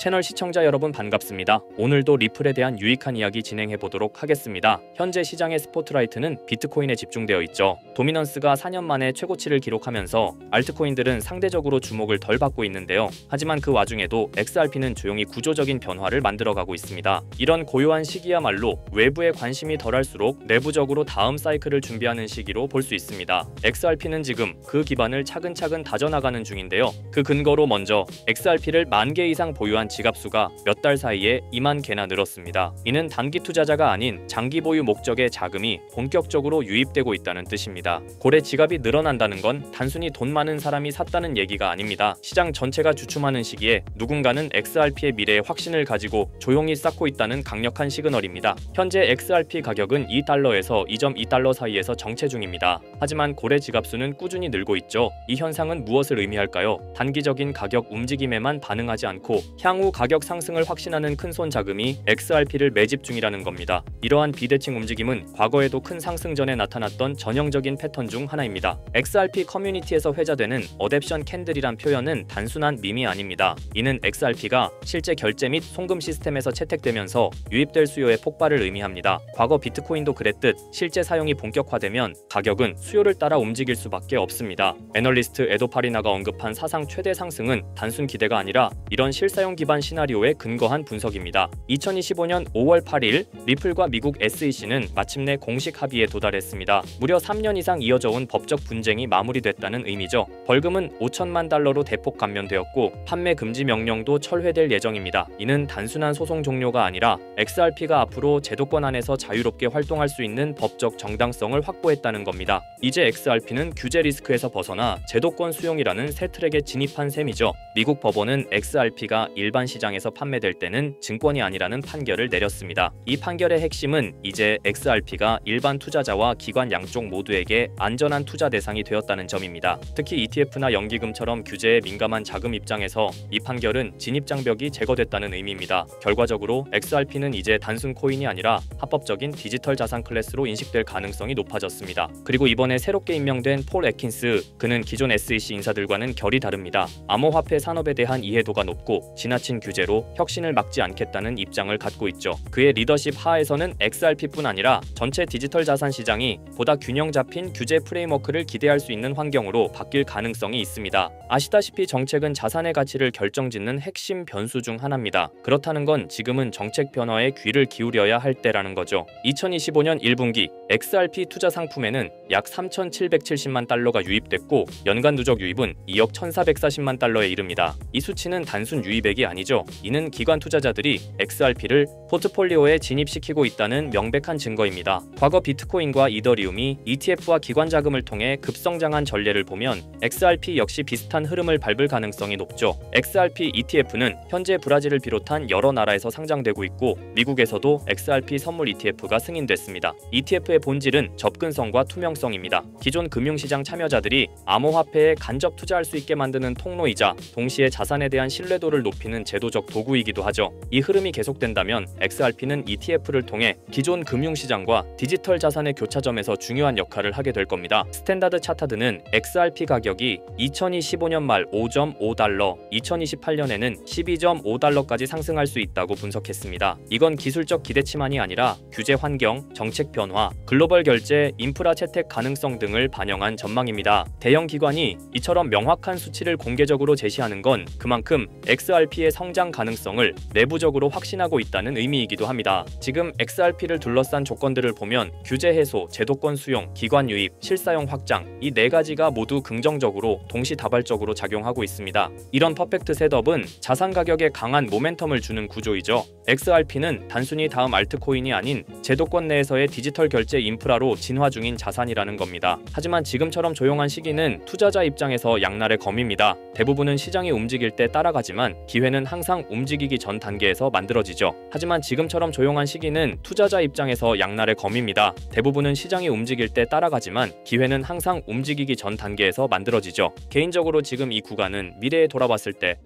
채널 시청자 여러분 반갑습니다. 오늘도 리플에 대한 유익한 이야기 진행해 보도록 하겠습니다. 현재 시장의 스포트라이트는 비트코인에 집중되어 있죠. 도미넌스가 4년 만에 최고치를 기록하면서 알트코인들은 상대적으로 주목을 덜 받고 있는데요. 하지만 그 와중에도 XRP는 조용히 구조적인 변화를 만들어가고 있습니다. 이런 고요한 시기야말로 외부에 관심이 덜할수록 내부적으로 다음 사이클을 준비하는 시기로 볼 수 있습니다. XRP는 지금 그 기반을 차근차근 다져나가는 중인데요. 그 근거로 먼저 XRP를 10,000개 이상 보유한 지갑수가 몇 달 사이에 2만 개나 늘었습니다. 이는 단기 투자자가 아닌 장기 보유 목적의 자금이 본격적으로 유입되고 있다는 뜻입니다. 고래 지갑이 늘어난다는 건 단순히 돈 많은 사람이 샀다는 얘기가 아닙니다. 시장 전체가 주춤하는 시기에 누군가는 XRP의 미래에 확신을 가지고 조용히 쌓고 있다는 강력한 시그널입니다. 현재 XRP 가격은 2달러에서 2.2달러 사이에서 정체 중입니다. 하지만 고래 지갑수는 꾸준히 늘고 있죠. 이 현상은 무엇을 의미할까요? 단기적인 가격 움직임에만 반응하지 않고 향후 가격 상승을 확신하는 큰손 자금이 XRP를 매집 중이라는 겁니다. 이러한 비대칭 움직임은 과거에도 큰 상승 전에 나타났던 전형적인 패턴 중 하나입니다. XRP 커뮤니티에서 회자되는 어댑션 캔들이란 표현은 단순한 밈이 아닙니다. 이는 XRP가 실제 결제 및 송금 시스템에서 채택되면서 유입될 수요의 폭발을 의미합니다. 과거 비트코인도 그랬듯 실제 사용이 본격화되면 가격은 수요를 따라 움직일 수밖에 없습니다. 애널리스트 에도파리나가 언급한 사상 최대 상승은 단순 기대가 아니라 이런 실사용 기반 시나리오에 근거한 분석입니다. 2025년 5월 8일 리플과 미국 SEC는 마침내 공식 합의에 도달했습니다. 무려 3년 이상 이어져온 법적 분쟁이 마무리됐다는 의미죠. 벌금은 5천만 달러로 대폭 감면되었고 판매 금지 명령도 철회될 예정입니다. 이는 단순한 소송 종료가 아니라 XRP가 앞으로 제도권 안에서 자유롭게 활동할 수 있는 법적 정당성을 확보했다는 겁니다. 이제 XRP는 규제 리스크에서 벗어나 제도권 수용이라는 새 트랙에 진입한 셈이죠. 미국 법원은 XRP가 일반 시장에서 판매될 때는 증권이 아니라는 판결을 내렸습니다. 이 판결의 핵심은 이제 XRP가 일반 투자자와 기관 양쪽 모두에게 안전한 투자 대상이 되었다는 점입니다. 특히 ETF나 연기금처럼 규제에 민감한 자금 입장에서 이 판결은 진입장벽이 제거됐다는 의미입니다. 결과적으로 XRP는 이제 단순 코인이 아니라 합법적인 디지털 자산 클래스로 인식될 가능성이 높아졌습니다. 그리고 이번에 새롭게 임명된 폴 애킨스, 그는 기존 SEC 인사들과는 결이 다릅니다. 암호화폐 산업에 대한 이해도가 높고 지나친 규제로 혁신을 막지 않겠다는 입장을 갖고 있죠. 그의 리더십 하에서는 XRP뿐 아니라 전체 디지털 자산 시장이 보다 균형 잡힌 규제 프레임워크를 기대할 수 있는 환경으로 바뀔 가능성이 있습니다. 아시다시피 정책은 자산의 가치를 결정짓는 핵심 변수 중 하나입니다. 그렇다는 건 지금은 정책 변화에 귀를 기울여야 할 때라는 거죠. 2025년 1분기 XRP 투자 상품에는 약 3,770만 달러가 유입됐고 연간 누적 유입은 2억 1,440만 달러에 이릅니다. 이 수치는 단순 유입액이 아니죠. 이는 기관 투자자들이 XRP를 포트폴리오에 진입시키고 있다는 명백한 증거입니다. 과거 비트코인과 이더리움이 ETF와 기관 자금을 통해 급성장한 전례를 보면 XRP 역시 비슷한 흐름을 밟을 가능성이 높죠. XRP ETF는 현재 브라질을 비롯한 여러 나라에서 상장되고 있고 미국에서도 XRP 선물 ETF가 승인됐습니다. ETF의 본질은 접근성과 투명성입니다. 기존 금융시장 참여자들이 암호화폐에 간접 투자할 수 있게 만드는 통로이자 동시에 자산에 대한 신뢰도를 높이는 제도적 도구이기도 하죠. 이 흐름이 계속된다면 XRP는 ETF를 통해 기존 금융시장과 디지털 자산의 교차점에서 중요한 역할을 하게 될 겁니다. 스탠다드 차타드는 XRP 가격이 2025년 말 5.5달러, 2028년에는 12.5달러까지 상승할 수 있다고 분석했습니다. 이건 기술적 기대치만이 아니라 규제 환경, 정책 변화, 글로벌 결제, 인프라 채택 가능성 등을 반영한 전망입니다. 대형 기관이 이처럼 명확한 수치를 공개적으로 제시하는 건 그만큼 XRP의 성장 가능성을 내부적으로 확신하고 있다는 의미이기도 합니다. 지금 XRP를 둘러싼 조건들을 보면 규제 해소, 제도권 수용, 기관 유입, 실사용 확장, 이 네 가지가 모두 긍정적으로 동시다발적으로 작용하고 있습니다. 이런 퍼펙트 셋업은 자산 가격에 강한 모멘텀을 주는 구조이죠. XRP는 단순히 다음 알트코인이 아닌 제도권 내에서의 디지털 결제 인프라로 진화 중인 자산이라는 겁니다. 하지만 지금처럼 조용한 시기는 투자자 입장에서 양날의 검입니다. 대부분은 시장이 움직일 때 따라가지만 기회는 항상 움직이기 전 단계에서 만들어지죠. 하지만 지금처럼 조용한 시기는 투자자 입장에서 양날의 검입니다. 대부분은 시장이 움직일 때 따라가지만 기회는 항상 움직이기 전 단계에서 만들어지죠. 개인적으로 지금 이 구간은 미래에 돌아봤을 때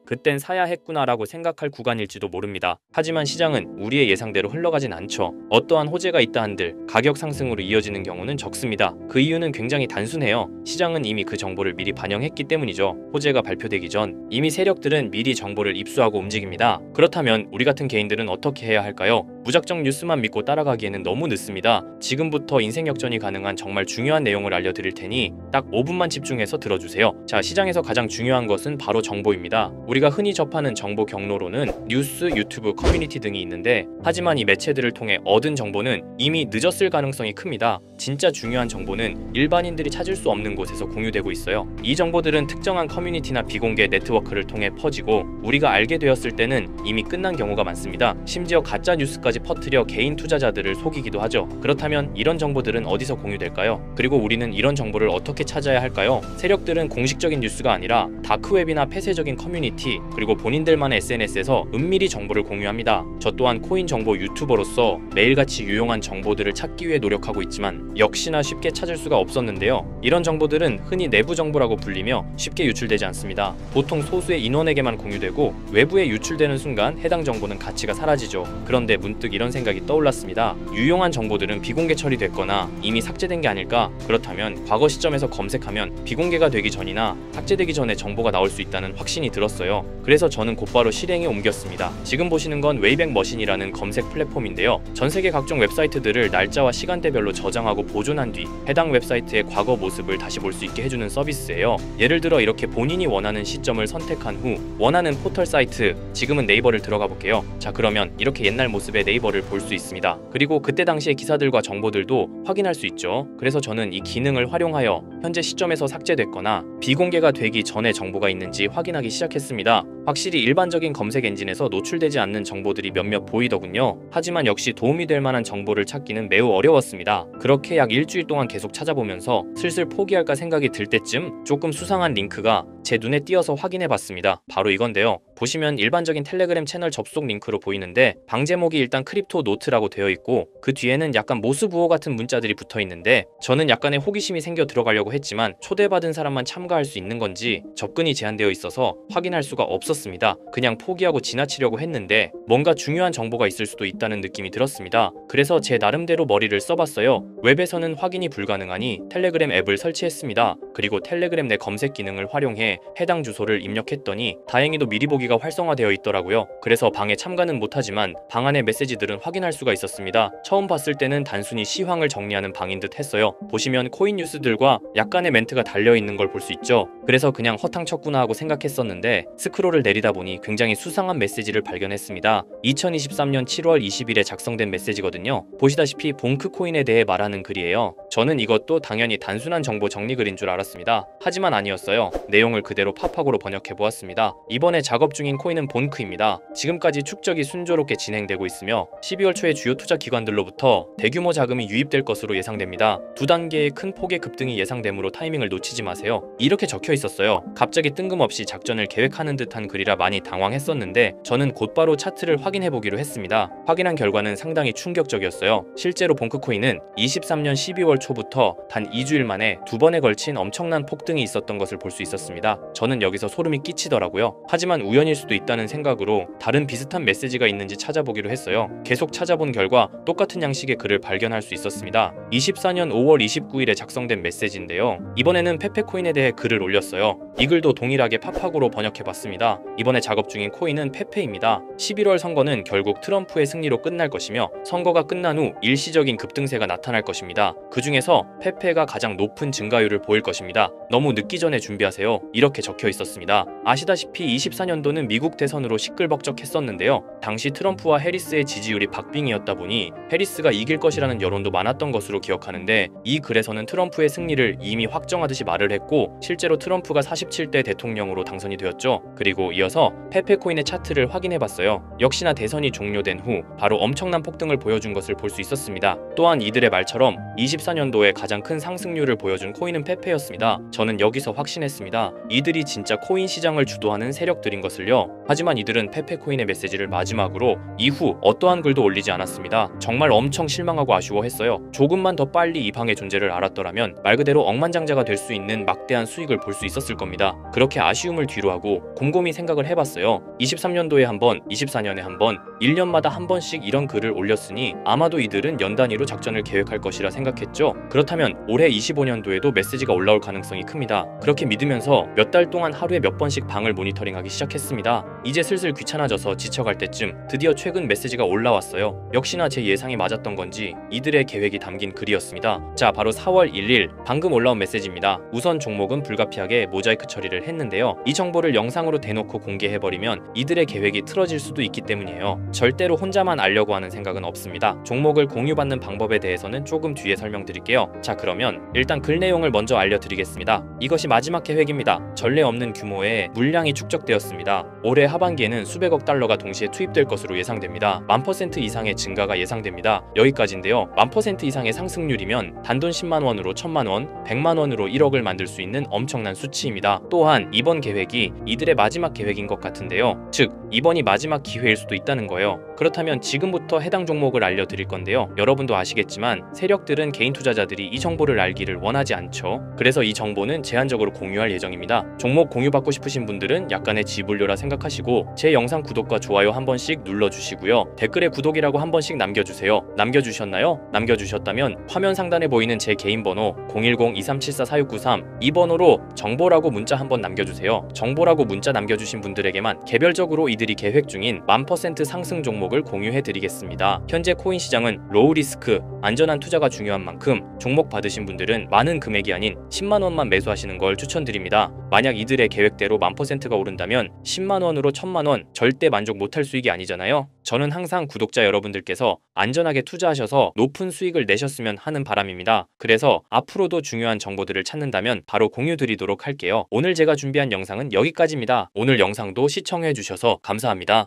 그땐 사야 했구나라고 생각할 구간일지도 모릅니다. 하지만 시장은 우리의 예상대로 흘러가진 않죠. 어떠한 호재가 있다 한들 가격 상승으로 이어지는 경우는 적습니다. 그 이유는 굉장히 단순해요. 시장은 이미 그 정보를 미리 반영했기 때문이죠. 호재가 발표되기 전 이미 세력들은 미리 정보를 정보를 입수하고 움직입니다. 그렇다면 우리 같은 개인들은 어떻게 해야 할까요? 무작정 뉴스만 믿고 따라가기에는 너무 늦습니다. 지금부터 인생 역전이 가능한 정말 중요한 내용을 알려드릴 테니 딱 5분만 집중해서 들어주세요. 자, 시장에서 가장 중요한 것은 바로 정보입니다. 우리가 흔히 접하는 정보 경로로는 뉴스, 유튜브, 커뮤니티 등이 있는데, 하지만 이 매체들을 통해 얻은 정보는 이미 늦었을 가능성이 큽니다. 진짜 중요한 정보는 일반인들이 찾을 수 없는 곳에서 공유되고 있어요. 이 정보들은 특정한 커뮤니티나 비공개 네트워크를 통해 퍼지고 우리가 알게 되었을 때는 이미 끝난 경우가 많습니다. 심지어 가짜 뉴스까지 퍼뜨려 개인 투자자들을 속이기도 하죠. 그렇다면 이런 정보들은 어디서 공유될까요? 그리고 우리는 이런 정보를 어떻게 찾아야 할까요? 세력들은 공식적인 뉴스가 아니라 다크웹이나 폐쇄적인 커뮤니티, 그리고 본인들만의 SNS에서 은밀히 정보를 공유합니다. 저 또한 코인 정보 유튜버로서 매일같이 유용한 정보들을 찾기 위해 노력하고 있지만 역시나 쉽게 찾을 수가 없었는데요. 이런 정보들은 흔히 내부 정보라고 불리며 쉽게 유출되지 않습니다. 보통 소수의 인원에게만 공유되고 외부에 유출되는 순간 해당 정보는 가치가 사라지죠. 그런데 문득 이런 생각이 떠올랐습니다. 유용한 정보들은 비공개 처리됐거나 이미 삭제된 게 아닐까? 그렇다면 과거 시점에서 검색하면 비공개가 되기 전이나 삭제되기 전에 정보가 나올 수 있다는 확신이 들었어요. 그래서 저는 곧바로 실행에 옮겼습니다. 지금 보시는 건 웨이백 머신이라는 검색 플랫폼인데요. 전 세계 각종 웹사이트들을 날짜와 시간대별로 저장하고 보존한 뒤 해당 웹사이트의 과거 모습을 다시 볼 수 있게 해주는 서비스예요. 예를 들어 이렇게 본인이 원하는 시점을 선택한 후 원하는 포털 사이트, 지금은 네이버를 들어가 볼게요. 자, 그러면 이렇게 옛날 모습의 네이버를 볼 수 있습니다. 그리고 그때 당시의 기사들과 정보들도 확인할 수 있죠. 그래서 저는 이 기능을 활용하여 현재 시점에서 삭제됐거나 비공개가 되기 전에 정보가 있는지 확인하기 시작했습니다. 확실히 일반적인 검색 엔진에서 노출되지 않는 정보들이 몇몇 보이더군요. 하지만 역시 도움이 될 만한 정보를 찾기는 매우 어려웠습니다. 그렇게 약 일주일 동안 계속 찾아보면서 슬슬 포기할까 생각이 들 때쯤 조금 수상한 링크가 제 눈에 띄어서 확인해봤습니다. 바로 이건데요. 보시면 일반적인 텔레그램 채널 접속 링크로 보이는데 방 제목이 일단 크립토 노트라고 되어 있고 그 뒤에는 약간 모스부호 같은 문자들이 붙어 있는데, 저는 약간의 호기심이 생겨 들어가려고 했지만 초대받은 사람만 참가할 수 있는 건지 접근이 제한되어 있어서 확인할 수가 없었습니다. 그냥 포기하고 지나치려고 했는데 뭔가 중요한 정보가 있을 수도 있다는 느낌이 들었습니다. 그래서 제 나름대로 머리를 써봤어요. 웹에서는 확인이 불가능하니 텔레그램 앱을 설치했습니다. 그리고 텔레그램 내 검색 기능을 활용해 해당 주소를 입력했더니 다행히도 미리 보기가 활성화되어 있더라고요. 그래서 방에 참가는 못하지만 방 안의 메시지들은 확인할 수가 있었습니다. 처음 봤을 때는 단순히 시황을 정리하는 방인 듯 했어요. 보시면 코인 뉴스들과 약간의 멘트가 달려있는 걸 볼 수 있죠. 그래서 그냥 허탕쳤구나 하고 생각했었는데 스크롤을 내리다 보니 굉장히 수상한 메시지를 발견했습니다. 2023년 7월 20일에 작성된 메시지거든요. 보시다시피 봉크 코인에 대해 말하는 글이에요. 저는 이것도 당연히 단순한 정보 정리 글인 줄 알았습니다. 하지만 아니었어요. 내용을 그대로 팝하고로 번역해 보았습니다. 이번에 작업 중인 코인은 본크입니다. 지금까지 축적이 순조롭게 진행되고 있으며 12월 초에 주요 투자 기관들로부터 대규모 자금이 유입될 것으로 예상됩니다. 두 단계의 큰 폭의 급등이 예상되므로 타이밍을 놓치지 마세요. 이렇게 적혀 있었어요. 갑자기 뜬금없이 작전을 계획하는 듯한 글이라 많이 당황했었는데 저는 곧바로 차트를 확인해 보기로 했습니다. 확인한 결과는 상당히 충격적이었어요. 실제로 봉크코인은 23년 12월 초부터 단 2주일 만에 두 번에 걸친 엄청난 폭등이 있었던 것을 볼 수 있었습니다. 저는 여기서 소름이 끼치더라고요. 하지만 우연일 수도 있다는 생각으로 다른 비슷한 메시지가 있는지 찾아보기로 했어요. 계속 찾아본 결과 똑같은 양식의 글을 발견할 수 있었습니다. 24년 5월 29일에 작성된 메시지인데요. 이번에는 페페코인에 대해 글을 올렸어요. 이 글도 동일하게 팝하고로 번역해봤습니다. 이번에 작업 중인 코인은 페페입니다. 11월 선거는 결국 트럼프의 승리로 끝날 것이며 선거가 끝난 후 일시적인 급등세가 나타날 것입니다. 그 중에서 페페가 가장 높은 증가율을 보일 것입니다. 너무 늦기 전에 준비하세요. 이렇게 적혀 있었습니다. 아시다시피 24년도는 미국 대선으로 시끌벅적했었는데요. 당시 트럼프와 해리스의 지지율이 박빙이었다 보니 해리스가 이길 것이라는 여론도 많았던 것으로 기억하는데, 이 글에서는 트럼프의 승리를 이미 확정하듯이 말을 했고 실제로 트럼프가 47대 대통령으로 당선이 되었죠. 그리고 이어서 페페코인의 차트를 확인해봤어요. 역시나 대선이 종료된 후 바로 엄청난 폭등을 보여준 것을 볼 수 있었습니다. 또한 이들의 말처럼 24년도에 가장 큰 상승률을 보여준 코인은 페페였습니다. 저는 여기서 확신했습니다. 이들이 진짜 코인 시장을 주도하는 세력들인 것을요. 하지만 이들은 페페코인의 메시지를 마지막으로 이후 어떠한 글도 올리지 않았습니다. 정말 엄청 실망하고 아쉬워했어요. 조금만 더 빨리 이 방의 존재를 알았더라면 말 그대로 억만장자가 될 수 있는 막대한 수익을 볼 수 있었을 겁니다. 그렇게 아쉬움을 뒤로하고 곰곰이 생각을 해봤어요. 23년도에 한 번, 24년에 한 번, 1년마다 한 번씩 이런 글을 올렸으니 아마도 이들은 연 단위로 작전을 계획할 것이라 생각했죠. 그렇다면 올해 25년도에도 메시지가 올라올 가능성이 큽니다. 그렇게 믿으면서 몇 달 동안 하루에 몇 번씩 방을 모니터링하기 시작했습니다. 그렇습니다. 이제 슬슬 귀찮아져서 지쳐갈 때쯤 드디어 최근 메시지가 올라왔어요. 역시나 제 예상이 맞았던 건지 이들의 계획이 담긴 글이었습니다. 자, 바로 4월 1일 방금 올라온 메시지입니다. 우선 종목은 불가피하게 모자이크 처리를 했는데요. 이 정보를 영상으로 대놓고 공개해버리면 이들의 계획이 틀어질 수도 있기 때문이에요. 절대로 혼자만 알려고 하는 생각은 없습니다. 종목을 공유받는 방법에 대해서는 조금 뒤에 설명드릴게요. 자, 그러면 일단 글 내용을 먼저 알려드리겠습니다. 이것이 마지막 계획입니다. 전례 없는 규모의 물량이 축적되었습니다. 올해 하반기에는 수백억 달러가 동시에 투입될 것으로 예상됩니다. 1000% 이상의 증가가 예상됩니다. 여기까지인데요. 1000% 이상의 상승률이면 단돈 10만원으로 1000만원, 100만원으로 1억을 만들 수 있는 엄청난 수치입니다. 또한 이번 계획이 이들의 마지막 계획인 것 같은데요. 즉, 이번이 마지막 기회일 수도 있다는 거예요. 그렇다면 지금부터 해당 종목을 알려드릴 건데요. 여러분도 아시겠지만 세력들은 개인 투자자들이 이 정보를 알기를 원하지 않죠. 그래서 이 정보는 제한적으로 공유할 예정입니다. 종목 공유받고 싶으신 분들은 약간의 지불료라 생각하시고 제 영상 구독과 좋아요 한 번씩 눌러주시고요. 댓글에 구독이라고 한 번씩 남겨주세요. 남겨주셨나요? 남겨주셨다면 화면 상단에 보이는 제 개인 번호 010-2374-4693 이 번호로 정보라고 문자 한번 남겨주세요. 정보라고 문자 남겨주신 분들에게만 개별적으로 이들이 계획 중인 1000% 상승 종목을 공유해드리겠습니다. 현재 코인 시장은 로우 리스크, 안전한 투자가 중요한 만큼 종목 받으신 분들은 많은 금액이 아닌 10만원만 매수하시는 걸 추천드립니다. 만약 이들의 계획대로 1000%가 오른다면 10만원으로 1000만원 절대 만족 못할 수익이 아니잖아요. 저는 항상 구독자 여러분들께서 안전하게 투자하셔서 높은 수익을 내셨으면 하는 바람입니다. 그래서 앞으로도 중요한 정보들을 찾는다면 바로 공유드리도록 할게요. 오늘 제가 준비한 영상은 여기까지입니다. 오늘 영상도 시청해주셔서 감사합니다.